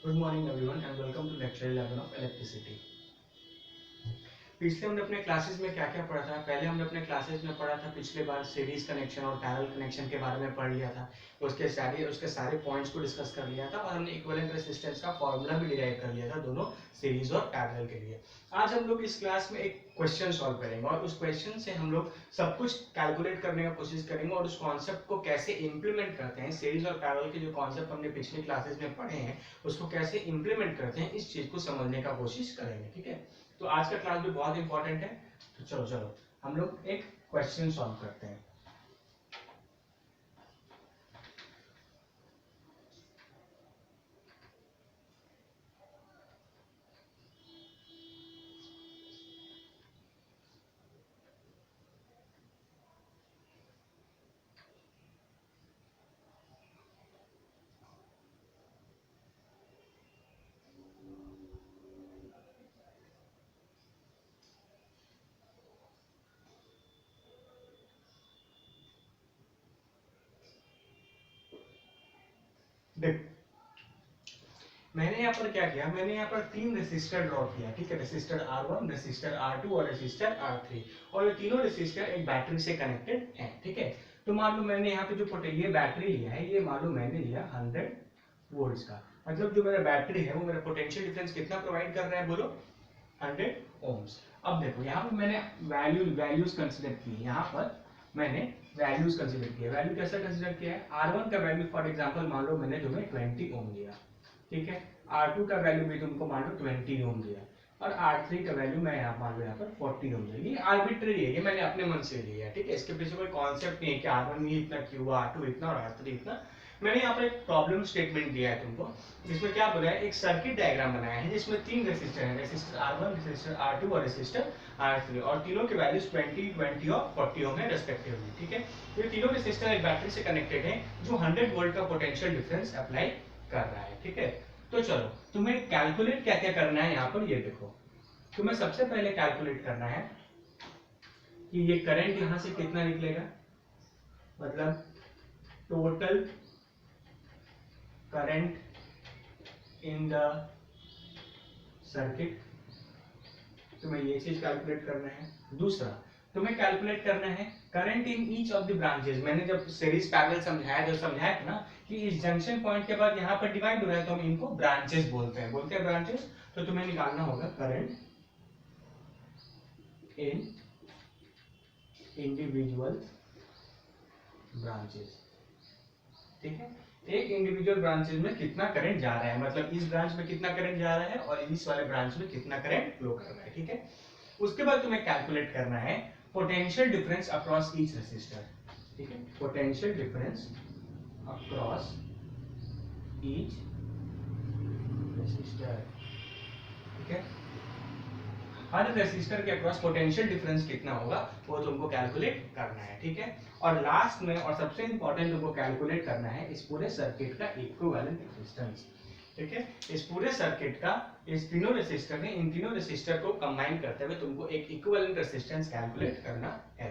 Good morning everyone and welcome to lecture 11 of electricity. पिछले हमने अपने क्लासेस में क्या क्या पढ़ा था। पहले हमने अपने क्लासेस में पढ़ा था पिछले बार सीरीज कनेक्शन और पैरेलल कनेक्शन के बारे में पढ़ लिया था। उसके सारे पॉइंट्स को डिस्कस कर लिया था और हमने इक्विवेलेंट रेजिस्टेंस का फॉर्मूला भी डिराइव कर लिया था दोनों सीरीज और पैरेलल के लिए। आज हम लोग इस क्लास में एक क्वेश्चन सॉल्व करेंगे और उस क्वेश्चन से हम लोग सब कुछ कैलकुलेट करने का कोशिश करेंगे और उस कॉन्सेप्ट को कैसे इंप्लीमेंट करते हैं, सीरीज और पैरेलल के जो कॉन्सेप्ट हमने पिछले क्लासेस में पढ़े हैं उसको कैसे इंप्लीमेंट करते हैं, इस चीज को समझने का कोशिश करेंगे। ठीक है, तो आज का क्लास भी बहुत इंपॉर्टेंट है। तो चलो हम लोग एक क्वेश्चन सॉल्व करते हैं। देख, मैंने यहाँ पर क्या किया, मैंने यहाँ पर तीन रेसिस्टर ड्रॉ किया। ठीक है, रेसिस्टर R1, रेसिस्टर R2 और रेसिस्टर R3 और ये तीनों रेसिस्टर एक बैटरी से कनेक्टेड हैं। ठीक है, तो मान लो मैंने यहाँ पे जो ये बैटरी लिया है, ये मान लो मैंने लिया 100 वोल्ट्स का। मतलब जो मेरा बैटरी है वो मेरा पोटेंशियल डिफरेंस कितना प्रोवाइड कर रहा है, बोलो 100 ओम्स। अब देखो यहाँ पर मैंने वैल्यूज कंसिडर की। यहाँ पर मैंने वैल्यूज कंसिडर किया। वैल्यू कैसे कंसिडर किया है, R1 का वैल्यू फॉर एग्जांपल मान लो मैंने तुम्हें 20 ओम दिया। ठीक है, R2 का वैल्यू भी तुमको मान लो 20 ओम दिया और R3 का वैल्यू मैं यहाँ मान लो यहाँ पर 40 ओम दिया। ये आर्बिट्रेरी है, ये मैंने अपने मन से लिया है। ठीक है, इसके पीछे कोई कॉन्सेप्ट नहीं है कि R1 ये इतना क्यों, R2 इतना और R3 इतना। मैंने यहाँ पर एक प्रॉब्लम स्टेटमेंट दिया है तुमको, जिसमें क्या बोला है, एक सर्किट डायग्राम बनाया है जिसमें तीन रेसिस्टर हैं, रेसिस्टर R1, रेसिस्टर R2 और रेसिस्टर R3 और तीनों के वैल्यूज 20, 20 और 40 ओम है रेस्पेक्टिवली। ठीक है, ये तीनों रेसिस्टर एक बैटरी से कनेक्टेड है जो 100 वोल्ट का पोटेंशियल डिफरेंस अप्लाई कर रहा है। ठीक है, तो चलो तुम्हें कैलकुलेट क्या क्या करना है। यहाँ पर ये देखो, तुम्हें सबसे पहले कैलकुलेट करना है कि ये करंट यहाँ से कितना निकलेगा, मतलब total current in the circuit. तुम्हें ये चीज कैलकुलेट करना है। दूसरा तुम्हें कैलकुलेट करना है current in each of the branches. मैंने जब सीरीज पैरेलल समझाया था ना कि इस जंक्शन पॉइंट के बाद यहाँ पर डिवाइड हो रहा है तो हम इनको ब्रांचेस बोलते हैं ब्रांचेस। तो तुम्हें निकालना होगा करंट इन इंडिविजुअल ब्रांचेस। ठीक है, एक इंडिविजुअल ब्रांचेस में कितना करंट जा रहा है, मतलब इस ब्रांच में कितना करंट जा रहा है और इस वाले ब्रांच में कितना करंट फ्लो कर रहा है। ठीक है, उसके बाद तुम्हें कैलकुलेट करना है potential difference across each resistor. ठीक है, potential difference across each resistor. ठीक है, हर रेसिस्टर के अक्रॉस पोटेंशियल डिफरेंस कितना होगा वो तुमको कैलकुलेट करना है। ठीक है, और लास्ट में और सबसे इंपॉर्टेंट तुमको कैलकुलेट करना है इस पूरे सर्किट का इक्विवेलेंट रेजिस्टेंस। ठीक है, इस पूरे सर्किट का इस तीनों रेसिस्टर ने इन तीनों रेसिस्टर को कंबाइन करते हुए तुमको एक इक्विवेलेंट रेजिस्टेंस कैलकुलेट करना है।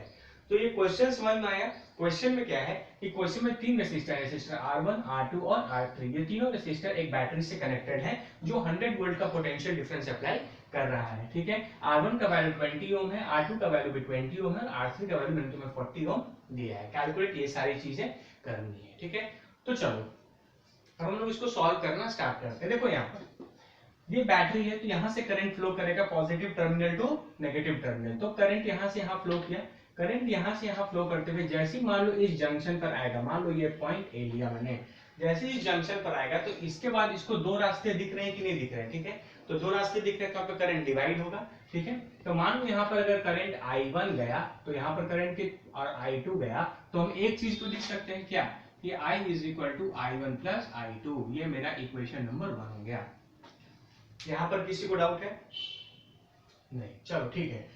तो ये क्वेश्चन समझ में आया। क्वेश्चन में क्या है कि क्वेश्चन में तीन रेसिस्टर, रेसिस्टर R1, R2 और R3, ये तीनों रेसिस्टर एक बैटरी से कनेक्टेड हैं जो 100 वोल्ट का पोटेंशियल डिफरेंस अप्लाई कर रहा है। ठीक है, R1 का वैल्यू 20 ओम है, R2 का वैल्यू भी 20 ओम है और R3 का वैल्यू मैंने तुम्हें 40 ओम दिया है। कैलकुलेट ये सारी चीजें करनी है। ठीक है, तो चलो अब हम लोग इसको सॉल्व करना स्टार्ट करते हैं। देखो यहाँ पर ये बैटरी है तो यहाँ से करंट फ्लो करेगा positive terminal to negative terminal. तो करंट यहाँ से यहाँ फ्लो किया, करंट यहाँ से यहाँ फ्लो करते हुए जैसे ही मान लो इस जंक्शन पर आएगा, मान लो ये पॉइंट ए लिया मैंने, जैसे ही इस जंक्शन पर आएगा तो इसके बाद इसको दो रास्ते दिख रहे हैं कि नहीं दिख रहे हैं। ठीक है, तो दो रास्ते दिख रहे हैं तो यहाँ पे करंट डिवाइड होगा। ठीक है, तो मान लो यहाँ पर अगर करंट I1 गया तो यहाँ पर करंट और I2 गया तो हम एक चीज को लिख सकते हैं क्या, कि I is equal to I1 plus I2। ये मेरा इक्वेशन नंबर 1 हो गया। यहाँ पर किसी को डाउट है? नहीं, चलो ठीक है।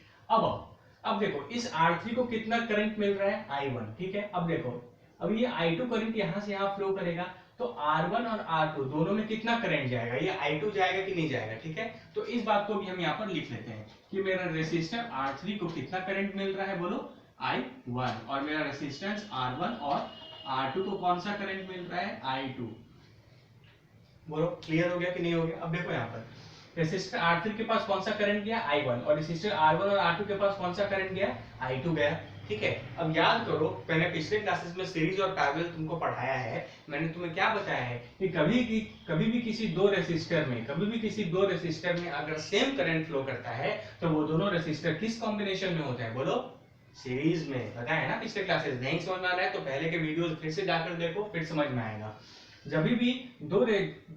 अब देखो इस R3 को कितना करंट मिल रहा है, I1। ठीक है, अब देखो अब ये I2 करंट यहाँ से यहाँ फ्लो करेगा तो R1 और R2 दोनों में कितना करंट जाएगा, ये I2 जाएगा कि नहीं जाएगा। ठीक है, तो इस बात को भी हम यहाँ पर लिख लेते हैं कि मेरा रेसिस्टर R3 को कितना करंट मिल रहा है, बोलो I1, और मेरा रेसिस्टेंस R1 और R2 को कौन सा करंट मिल रहा है, I2। बोलो क्लियर हो गया कि नहीं हो गया? अब देखो यहाँ पर रेसिस्टर R3 के पास कौन सा करंट गया? I1, और रेसिस्टर R1 और R2 के पास कौन सा करंट गया? I2 गया। ठीक है, अब याद करो मैंने पिछले क्लासेस में सीरीज और पैरेलल तुमको पढ़ाया है। मैंने तुम्हें क्या बताया है कि कभी भी किसी दो रेसिस्टर में अगर सेम करंट फ्लो करता है तो वो दोनों रेसिस्टर किस कॉम्बिनेशन में होते हैं? बोलो सीरीज में। बताया ना पिछले क्लासेस। नहीं समझ में आ रहा है तो पहले के वीडियोस फिर से जाकर देखो, फिर समझ में आएगा। जब भी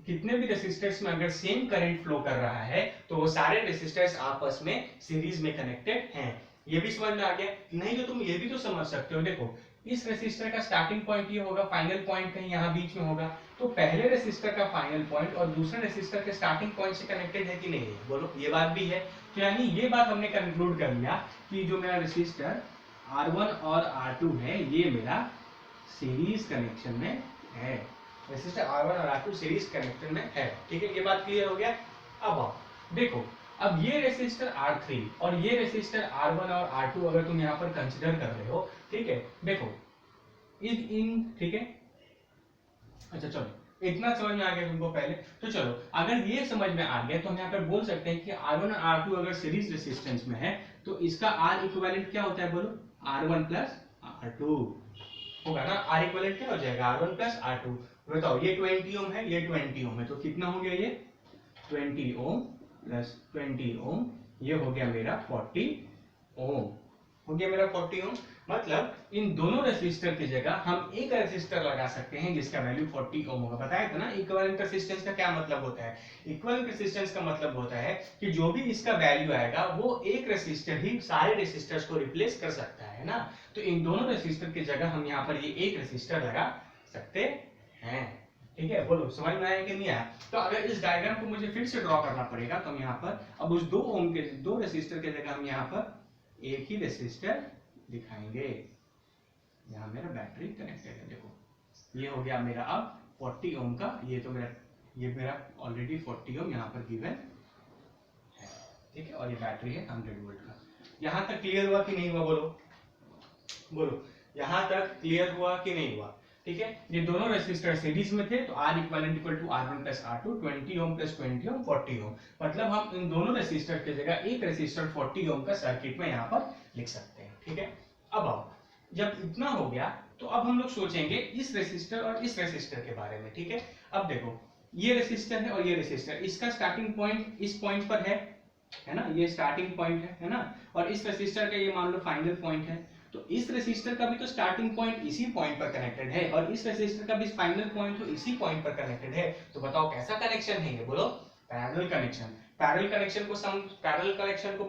कितने भी रेसिस्टर्स में अगर सेम करंट फ्लो कर रहा है तो वो सारे रेसिस्टर्स आपस में सीरीज में कनेक्टेड हैं। ये भी समझ में आ गया? नहीं तो तुम ये भी तो समझ सकते हो। देखो इस रेसिस्टर का स्टार्टिंग पॉइंट ये होगा, फाइनल पॉइंट कहीं यहाँ बीच में होगा, तो पहले रेसिस्टर का फाइनल पॉइंट और दूसरे रेसिस्टर के स्टार्टिंग पॉइंट से कनेक्टेड है कि नहीं है? बोलो ये बात भी है। तो यानी ये बात हमने कंक्लूड कर लिया कि जो मेरा रेसिस्टर R1 और R2 है ये मेरा सीरीज कनेक्शन में है। रेसिस्टर R1 और R2 सीरीज कनेक्शन में है। ठीक है, ये बात क्लियर हो गया? अब आओ देखो, अब ये रेसिस्टर R3 और ये रेसिस्टर R1 और R2 अगर तुम यहाँ पर कंसीडर कर रहे हो, ठीक है, देखो ठीक है, अच्छा चलो इतना समझ में आ गया तुमको पहले। तो चलो अगर ये समझ में आ गया तो हम यहाँ पर बोल सकते हैं कि R1 और R2 अगर सीरीज रेसिस्टेंस में है तो इसका R इक्विवेलेंट क्या होता है? बोलो R1 प्लस R2 होगा ना। R इक्विवेलेंट क्या हो जाएगा? R1 plus R2। बताओ ये 20 ओम है, ये 20 ओम है, तो कितना हो गया? ये 20 ओम प्लस 20 ओम, ये हो गया मेरा 40 ओम। हो गया मेरा 40 ओम। मतलब इन दोनों रेसिस्टर की जगह हम एक रेसिस्टर लगा सकते हैं जिसका वैल्यू 40 ओम होगा। बताया था ना इक्विवेलेंट रेसिस्टेंस का क्या मतलब होता है? इक्विवेलेंट रेसिस्टेंस का मतलब होता है कि जो भी इसका वैल्यू आएगा वो एक रेसिस्टर ही सारे रेसिस्टर्स को रिप्लेस कर सकता है ना। तो इन दोनों रेसिस्टर की जगह हम यहाँ पर ये एक रेसिस्टर लगा सकते हैं। ठीक है, बोलो समझ में आया कि नहीं आया? तो अगर इस डायग्राम को मुझे फिर से ड्रॉ करना पड़ेगा तो हम यहाँ पर अब उस 2 ओम के 2 रेसिस्टर की जगह हम यहाँ पर एक ही रेसिस्टर दिखाएंगे। यहाँ मेरा बैटरी कनेक्टेड है। देखो ये हो गया मेरा अब 40 ओम का, ये मेरा ऑलरेडी 40 ओम यहाँ पर गिवन है। ठीक है, और ये बैटरी है 100 वोल्ट का। यहाँ तक क्लियर हुआ कि नहीं हुआ? बोलो बोलो यहाँ तक क्लियर हुआ कि नहीं हुआ? ठीक है, ये दोनों रेसिस्टर सीरीज में थे तो R equivalent equal to R1 plus R2, 20 ohm plus 20 ohm 40 ohm. मतलब हम इन दोनों रेसिस्टर की जगह एक रेसिस्टर 40 ओम का सर्किट में यहाँ पर लिख सकते हैं। ठीक है, अब आओ जब इतना हो गया तो अब हम लोग सोचेंगे इस रेसिस्टर और इस रेसिस्टर के बारे में। ठीक है, अब देखो ये रेसिस्टर है और ये रेसिस्टर, इसका स्टार्टिंग पॉइंट इस पॉइंट पर है ना, ये स्टार्टिंग पॉइंट है ना, और इस रेसिस्टर का ये मान लो फाइनल पॉइंट है। तो इस रेसिस्टर का भी तो स्टार्टिंग पॉइंट इसी पॉइंट पर कनेक्टेड है और इस रेसिस्टर का भी फाइनल पॉइंट तो इसी पॉइंट पर कनेक्टेड है। तो बताओ कैसा कनेक्शन है ये? बोलो पैरेलल कनेक्शन। पैरेलल कनेक्शन को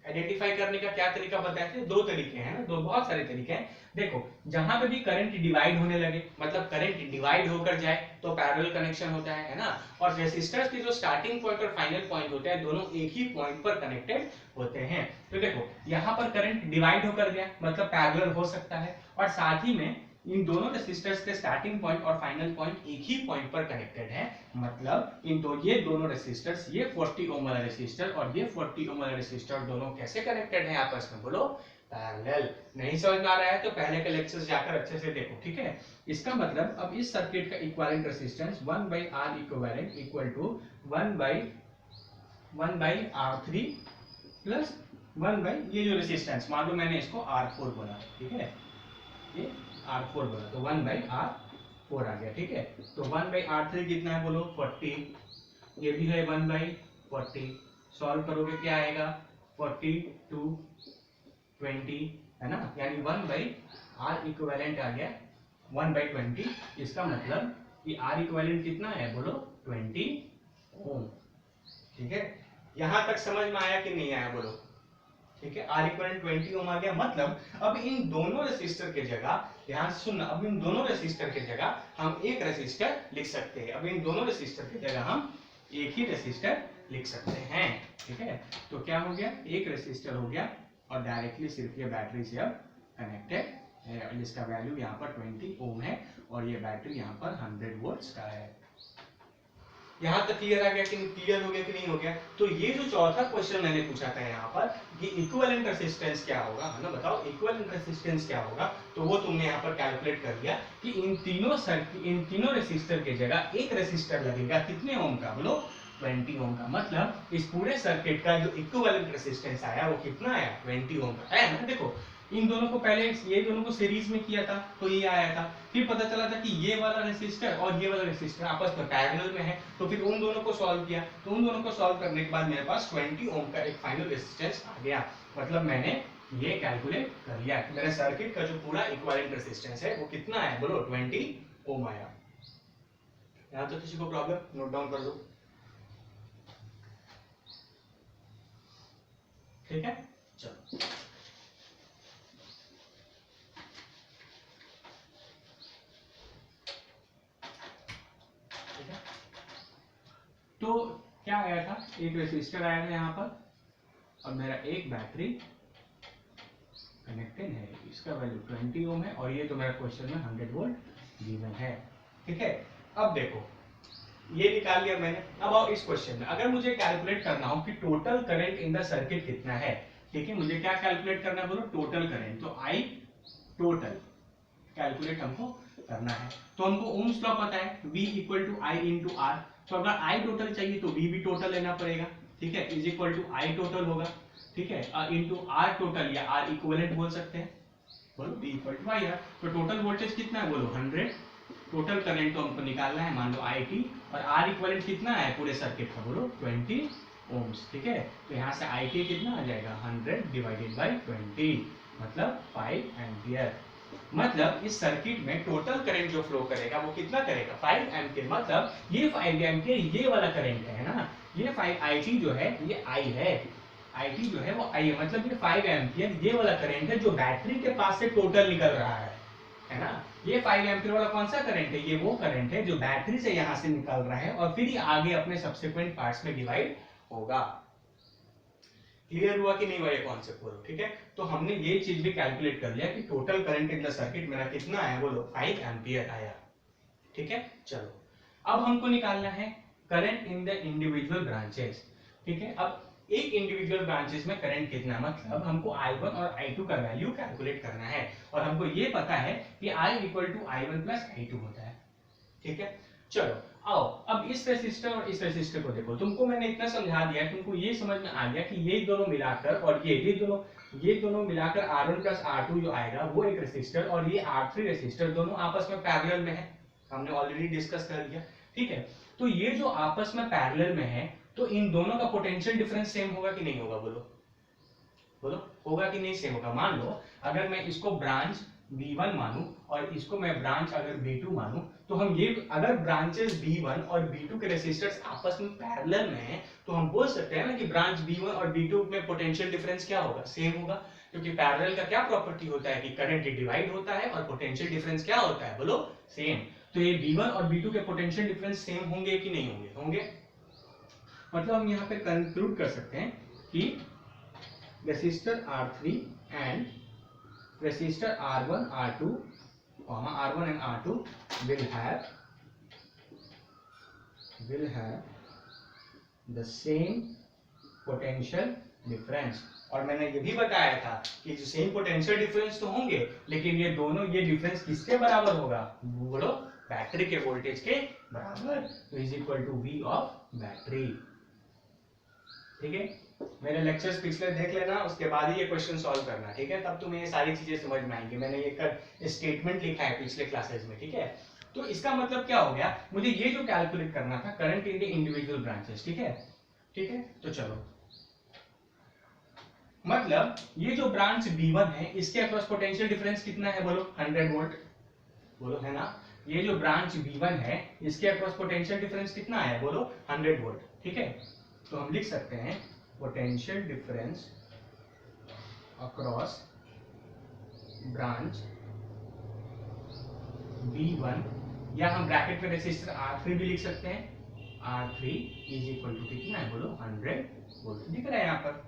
आइडेंटिफाई करने का क्या तरीका बताए थे? 2 तरीके हैं ना, बहुत सारे तरीके हैं। देखो जहां पे भी करंट डिवाइड होने लगे, मतलब करंट डिवाइड होकर जाए तो पैरेलल कनेक्शन होता है ना। और रेसिस्टर्स की जो स्टार्टिंग पॉइंट और फाइनल पॉइंट होते हैं दोनों एक ही पॉइंट पर कनेक्टेड होते हैं। तो देखो यहाँ पर करंट डिवाइड होकर गया मतलब पैरेलल हो सकता है, और साथ ही में इन दोनों रेसिस्टर्स के स्टार्टिंग पॉइंट और फाइनल पॉइंट एक ही पॉइंट पर कनेक्टेड है। मतलब ये दोनों रेसिस्टर्स, ये 40 ओम वाला रेसिस्टर और ये 40 ओम वाला रेसिस्टर दोनों कैसे कनेक्टेड हैं आपस में? बोलो पैरेलल। नहीं समझ में आ रहा है तो पहले के लेक्चर्स जाकर अच्छे से देखो। ठीक है, इसका मतलब अब इस सर्किट का equivalent resistance 1/R equivalent equal to 1/R3 plus 1 ये जो रेसिस्टेंस, मान लो मैंने इसको R4 बोला, ठीक है, ये R4 बोला तो 1/R4 आ गया। ठीक है, तो 1/R3 कितना है? बोलो 40, ये भी है 1/40। सॉल्व करोगे क्या आएगा? 40 2 20 है ना, यानी 1/R इक्विवेलेंट आ गया 1/20। इसका मतलब कि R इक्विवेलेंट कितना है? बोलो 20 ओम। ठीक है, यहां तक समझ में आया कि नहीं आया? बोलो। ठीक है, R इक्विवेलेंट 20 ओम आ गया। मतलब अब इन दोनों रेसिस्टर के जगह, ध्यान से सुनना, अब इन दोनों रेसिस्टर के जगह हम एक रेसिस्टर लिख सकते हैं। अब इन दोनों रेसिस्टर की जगह हम एक ही रेसिस्टर लिख सकते हैं। ठीक है, तो क्या हो गया? एक रेसिस्टर हो गया और डायरेक्टली सिर्फ ये बैटरी से अब कनेक्टेड है, जिसका वैल्यू यहाँ पर 20 ओम है और ये बैटरी यहाँ पर 100 वोल्ट्स का है। यहाँ तक क्लियर आ गया कि नहीं, क्लियर हो गया कि नहीं हो गया? तो ये जो चौथा क्वेश्चन मैंने पूछा था यहाँ पर कि इक्विवेलेंट रेजिस्टेंस क्या होगा, है ना, बताओ इक्विवेलेंट रेजिस्टेंस क्या होगा, तो वो तुमने यहाँ पर कैलकुलेट कर लिया कि इन तीनों रेसिस्टर की जगह एक रेसिस्टर लगेगा कितने ओम का, बोलो 20 ओम का। मतलब इस पूरे सर्किट का जो इक्विवेलेंट रेजिस्टेंस आया वो कितना आया, 20 ओम का है ना। देखो इन दोनों को पहले ये दोनों को सीरीज में किया था तो ये आया था, फिर पता चला था कि ये वाला रेसिस्टर और ये वाला रेसिस्टर आपस में पैरेलल में है, तो फिर उन दोनों को सॉल्व किया, तो उन दोनों को सॉल्व करने के बाद मेरे पास 20 ओम का एक फाइनल रेजिस्टेंस आ गया। मतलब मैंने ये कैलकुलेट कर लिया कि मेरे सर्किट का जो पूरा इक्विवेलेंट रेजिस्टेंस है वो कितना है, बोलो 20 ओम आया। यहाँ तो किसी को प्रॉब्लम, नोट डाउन कर दो, ठीक है। चलो तो क्या आया था, एक रेसिस्टर आया था यहाँ पर और मेरा एक बैटरी कनेक्टेड है, इसका वैल्यू 20 ओम है और ये तो मेरा क्वेश्चन में 100 वोल्ट गिवन है, ठीक है। अब देखो ये निकाल लिया मैंने। अब आओ इस क्वेश्चन में, अगर मुझे कैलकुलेट करना हो कि total current in the circuit कितना है, ठीक है, मुझे क्या कैलकुलेट करना है, बोलो टोटल करंट। तो आई टोटल कैलकुलेट हमको करना है, तो हमको ओम्स लॉ पता है, V equal to I into R. तो अगर आई टोटल चाहिए तो V भी टोटल लेना पड़ेगा, ठीक है, is equal to I total होगा, ठीक है, इंटू आर टोटल या आर इक्विवेलेंट बोल सकते हैं, बोलो V equal to I R. तो टोटल वोल्टेज कितना है, बोलो 100। टोटल करंट तो हमको निकालना है, मान लो IT, और आर इक्विवेलेंट कितना है पूरे सर्किट का, बोलो 20 ओम्स, ठीक है। तो यहाँ से IT कितना आ जाएगा, 100 डिवाइडेड बाई 20, मतलब 5 एम्पियर। मतलब इस सर्किट में टोटल करंट जो फ्लो करेगा वो कितना करेगा, 5 एम्पियर। मतलब ये 5 एम्पियर ये वाला करंट है ना, ये 5 IT जो है ये I है, IT जो है वो I है, मतलब ये 5 एम्पियर ये वाला करंट है जो बैटरी के पास से टोटल निकल रहा है ना। ये 5 एम्पियर वाला कौन सा करंट है, ये वो करंट है जो बैटरी से यहाँ से निकल रहा है और फिर ये आगे अपने सब्सिक्वेंट पार्ट्स में डिवाइड होगा। क्लियर हुआ कि नहीं हुआ ये कॉन्सेप्ट, बोलो, ठीक है। तो हमने ये चीज भी कैलकुलेट कर लिया कि total current in the circuit मेरा कितना आया, बोलो 5 एम्पियर आया, ठीक है। चलो अब हमको निकालना है current in the individual branches, ठीक है। अब एक इंडिविजुअल ब्रांचेस में करंट कितना, मतलब हमको I1 और I2 का वैल्यू कैलकुलेट करना है और हमको ये पता है कि I equal to I1 plus I2 होता है, ठीक है। चलो आओ अब इस रेसिस्टर और इस रेसिस्टर को देखो, तुमको मैंने इतना समझा दिया, तुमको ये समझ में आ गया कि ये दोनों मिलाकर और ये दोनों मिलाकर R1 प्लस R2 जो आएगा वो एक रेसिस्टर और ये R3 रेसिस्टर दोनों आपस में पैरेलल में है, हमने ऑलरेडी डिस्कस कर लिया, ठीक है। तो ये जो आपस में पैरेलल में है तो इन दोनों का पोटेंशियल डिफरेंस सेम होगा कि नहीं होगा, बोलो बोलो, होगा कि नहीं सेम होगा। मान लो अगर मैं इसको ब्रांच B1 मानूं और इसको मैं ब्रांच अगर B2 मानूं, तो हम ये अगर ब्रांचेस B1 और B2 के रेसिस्टर्स आपस में पैरेलल में हैं तो हम बोल सकते हैं ना कि ब्रांच B1 और B2 में पोटेंशियल डिफरेंस क्या होगा, सेम होगा, क्योंकि पैरेलल का क्या प्रॉपर्टी होता है कि करंट डिवाइड होता है और पोटेंशियल डिफरेंस क्या होता है, बोलो सेम। तो ये B1 और B2 के पोटेंशियल डिफरेंस सेम होंगे कि नहीं होंगे, होंगे। मतलब हम यहाँ पे कंक्लूड कर सकते हैं कि resistor R3 and resistor R1 R2 R1 and R2 will have the same potential difference। और मैंने ये भी बताया था कि जो सेम पोटेंशियल डिफरेंस तो होंगे लेकिन ये दोनों ये डिफरेंस किसके बराबर होगा, बोलो बैटरी के वोल्टेज के बराबर। तो is equal to V of battery, ठीक है। मेरे लेक्चर्स पिछले देख लेना, उसके बाद ही ये क्वेश्चन सॉल्व करना, ठीक है, तब तुम्हें ये सारी चीजें समझ में आएंगी। मैंने ये स्टेटमेंट लिखा है पिछले क्लासेस में, ठीक है। तो इसका मतलब क्या हो गया, मुझे ये जो कैलकुलेट करना था current in the individual branches, ठीक है, ठीक है। तो चलो मतलब ये जो ब्रांच B1 है इसके अक्रॉस पोटेंशियल डिफरेंस कितना है, बोलो 100 वोल्ट, बोलो, है ना। ये जो ब्रांच B1 है इसके अक्रॉस पोटेंशियल डिफरेंस कितना है, बोलो 100 वोल्ट, ठीक है। तो हम लिख सकते हैं potential difference across branch B1 या हम ब्रैकेट में रेसिस्टर R3 भी लिख सकते हैं, R3 इज इक्वल टू कितना है, बोलो 100 वोल्ट। दिख रहा है यहाँ पर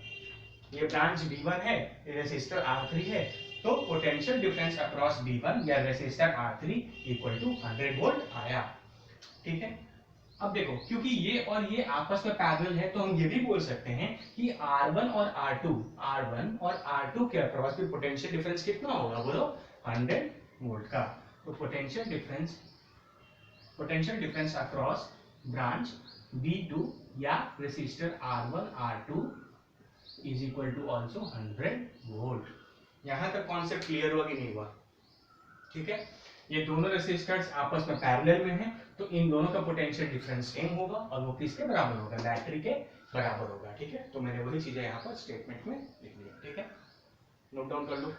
ये ब्रांच B1 है, रेसिस्टर R3 है, तो पोटेंशियल डिफरेंस अक्रॉस B1 या resistor R3 equal to 100 volt आया, ठीक है। अब देखो क्योंकि ये और ये आपस में पैरेलल है तो हम ये भी बोल सकते हैं कि R1 और R2 के अक्रॉस भी पोटेंशियल डिफरेंस कितना होगा बोलो 100 वोल्ट का। तो potential difference across branch V2 या resistor R1 R2 is equal to also 100 volt. यहां तक कॉन्सेप्ट क्लियर हुआ कि नहीं हुआ? ठीक है, ये दोनों रेसिस्टर्स आपस में पैरेलल में हैं तो इन दोनों का पोटेंशियल डिफरेंस सेम होगा और वो किसके बराबर होगा? बैटरी के बराबर होगा। ठीक है, तो मैंने वही चीजें यहाँ पर स्टेटमेंट में लिख ली। ठीक है, नोट डाउन कर लो।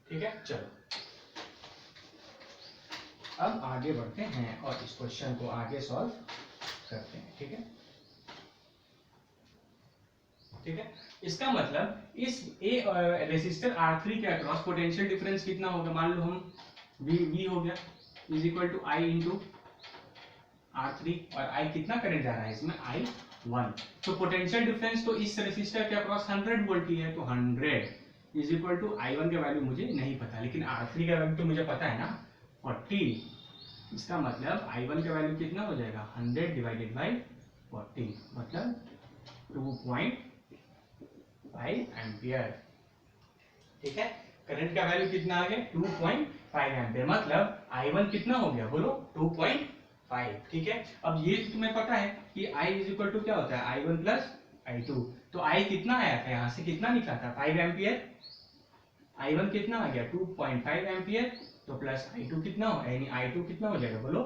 ठीक है, चलो अब आगे बढ़ते हैं और इस क्वेश्चन को आगे सॉल्व करते हैं। ठीक है, ठीक है, इसका मतलब इस रेसिस्टर R3 के अक्रॉस पोटेंशियल डिफरेंस कितना होगा? मान लो हम V हो गया is equal to I into R3 और I कितना करंट जा रहा है इसमें? I1। तो पोटेंशियल डिफरेंस तो इस रेसिस्टर के अक्रॉस 100 वोल्ट ही है तो 100 इज इक्वल टू I1 का वैल्यू मुझे नहीं पता लेकिन R3 का वैल्यू तो मुझे पता है ना 40। इसका मतलब I1 का वैल्यू कितना हो जाएगा? 100 डिवाइडेड बाई 40 मतलब 2.5 एम्पियर। ठीक है, करंट का वैल्यू कितना आ गया? 2.5 एम्पियर। मतलब I1 कितना हो गया बोलो? 2.5। ठीक है, अब ये तुम्हें पता है कि I इज इक्वल टू क्या होता है? I1 plus I2। तो I कितना आया था? यहाँ से कितना निकला था? 5 एम्पियर। I1 कितना आ गया? 2.5 एम्पियर। तो प्लस I2 कितना हो, यानी I2 कितना हो जाएगा बोलो?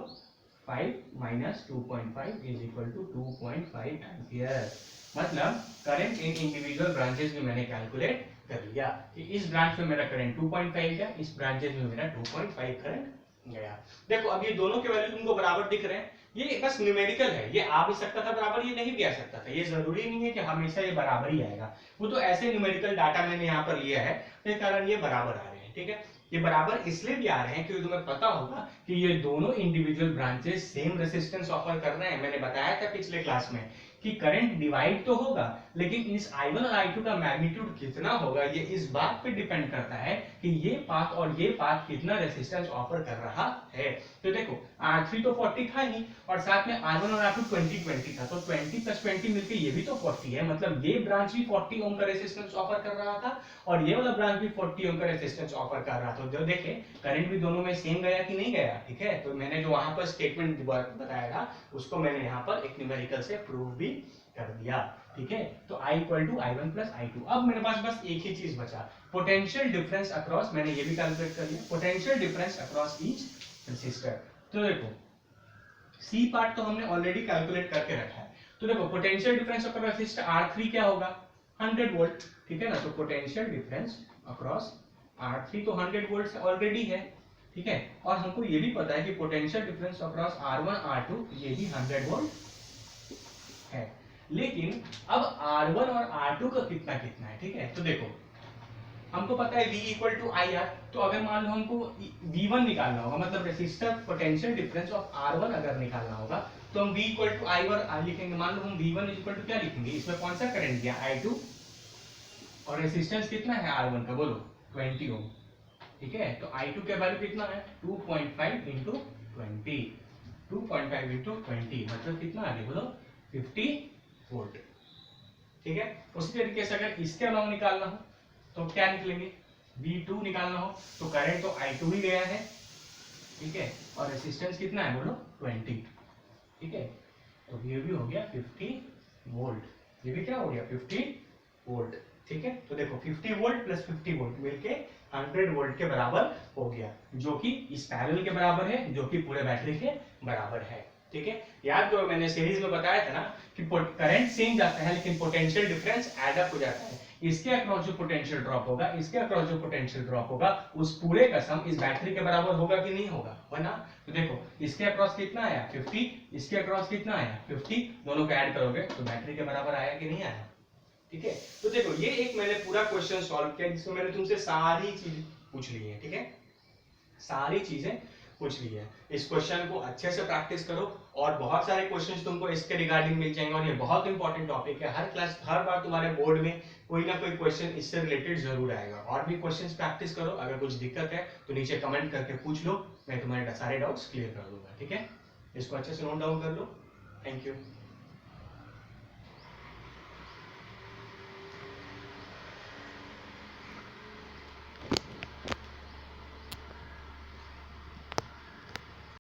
5 minus 2.5 is equal to 2.5 ampere. मतलब करंट इन इंडिविजुअल ब्रांचेस में मैंने कैलकुलेट कर लिया कि इस ब्रांच में मेरा करंट 2.5 गया, इस ब्रांचेस में मेरा 2.5 करंट गया। देखो अब ये दोनों के वैल्यू तुमको बराबर दिख रहे हैं, ये बस न्यूमेरिकल है, ये आ भी सकता था बराबर, ये नहीं भी आ सकता था। ये जरूरी नहीं है कि हमेशा ये बराबर ही आएगा, वो तो ऐसे न्यूमेरिकल डाटा मैंने यहाँ पर लिया है तो इस कारण ये बराबर आ रहे हैं। ठीक है, ये बराबर इसलिए भी आ रहे हैं क्योंकि तुम्हें पता होगा कि ये दोनों individual branches same resistance offer कर रहे हैं। मैंने बताया था पिछले क्लास में कि करंट डिवाइड तो होगा लेकिन इस I1 और I2 का मैग्नीट्यूड कितना होगा ये इस बात पे डिपेंड करता है कि ये पाथ और ये पाथ कितना रेजिस्टेंस ऑफर कर रहा है। तो देखो R3 तो 40 था ही और साथ में R1 और R2 20 था, तो 20 प्लस 20 मिलके ये भी तो 40 है। मतलब ये ब्रांच भी 40 ओम का रेजिस्टेंस ऑफर कर रहा था और ये वाला ब्रांच भी 40 ओम का रेजिस्टेंस ऑफर कर रहा था। तो देखे करंट भी दोनों में सेम गया कि नहीं गया। ठीक है, तो मैंने जो वहां पर स्टेटमेंट बताया था उसको मैंने यहाँ पर एक न्यूमेरिकल से प्रूव भी कर दिया। ठीक है, तो I equal to I1 plus I2। अब मेरे पास बस एक ही चीज बचा, पोटेंशियल डिफरेंस अक्रॉस। मैंने ये भी कैलकुलेट कर लिया, potential difference across each resistor. तो देखो सी पार्ट तो हमने ऑलरेडी कैलकुलेट करके रखा है। तो देखो potential difference across resistor R3 क्या होगा? 100 वोल्ट। ठीक है ना, तो पोटेंशियल डिफरेंस अक्रॉस R3 तो 100 वोल्ट ऑलरेडी है। ठीक है, और हमको ये भी पता है कि potential difference across R1 R2 ये भी 100 वोल्ट है। लेकिन अब R1 और R2 का कितना कितना है? ठीक है, तो देखो हमको पता है V equal to I R, तो अगर मान लो हमको V1 निकालना होगा, मतलब resistor potential difference of R1 अगर निकालना होगा तो हम V इक्वल टू आई और लिखेंगे। मान लो हम V1 इक्वल टू क्या लिखेंगे? इसमें कौन सा करंट दिया? I2 और रेसिस्टेंस कितना है R1 का बोलो? 20 ओम। ठीक है, तो I2 का वैल्यू कितना है? 2.5 इंटू 20, 2.5 इंटू 20 मतलब कितना आ गया बोलो? 50 वोल्ट। ठीक है, उसी तरीके से अगर इसके अलावा निकालना हो तो क्या निकलेंगे? V2 निकालना हो तो करंट तो I2 ही गया है। ठीक है, और रेजिस्टेंस कितना है बोलो? 20। ठीक है, तो ये भी हो गया 50 वोल्ट, ये भी क्या हो गया? 50 वोल्ट। ठीक है, तो देखो 50 वोल्ट प्लस 50 वोल्ट मिलके 100 वोल्ट के बराबर हो गया, जो कि इस पैरेलल के बराबर है, जो कि पूरे बैटरी के बराबर है। ठीक है, याद करो मैंने सीरीज में बताया था ना कि करंट सेम जाता है लेकिन पोटेंशियल डिफरेंस ऐड अप हो जाता है। इसके अक्रॉस जो पोटेंशियल ड्रॉप होगा, इसके अक्रॉस जो पोटेंशियल ड्रॉप होगा, उस पूरे का सम इस बैटरी के बराबर होगा कि नहीं होगा? है ना, तो देखो इसके अक्रॉस कितना आया? 50, इसके अक्रॉस कितना आया? 50, दोनों को ऐड करोगे तो बैटरी के बराबर आया कि नहीं आया? ठीक है, तो देखो ये एक मैंने पूरा क्वेश्चन सॉल्व किया जिसमें मैंने तुमसे सारी चीज पूछ ली है। ठीक है, सारी चीजें पूछ ली है। इस क्वेश्चन को अच्छे से प्रैक्टिस करो और बहुत सारे क्वेश्चंस तुमको इसके रिगार्डिंग मिल जाएंगे और ये बहुत इंपॉर्टेंट टॉपिक है। हर बार तुम्हारे बोर्ड में कोई ना कोई क्वेश्चन इससे रिलेटेड जरूर आएगा। और भी क्वेश्चंस प्रैक्टिस करो, अगर कुछ दिक्कत है तो नीचे कमेंट करके पूछ लो, मैं तुम्हारे सारे डाउट्स क्लियर कर दूंगा। ठीक है। इसको अच्छे से नोट डाउन कर लो। Thank you.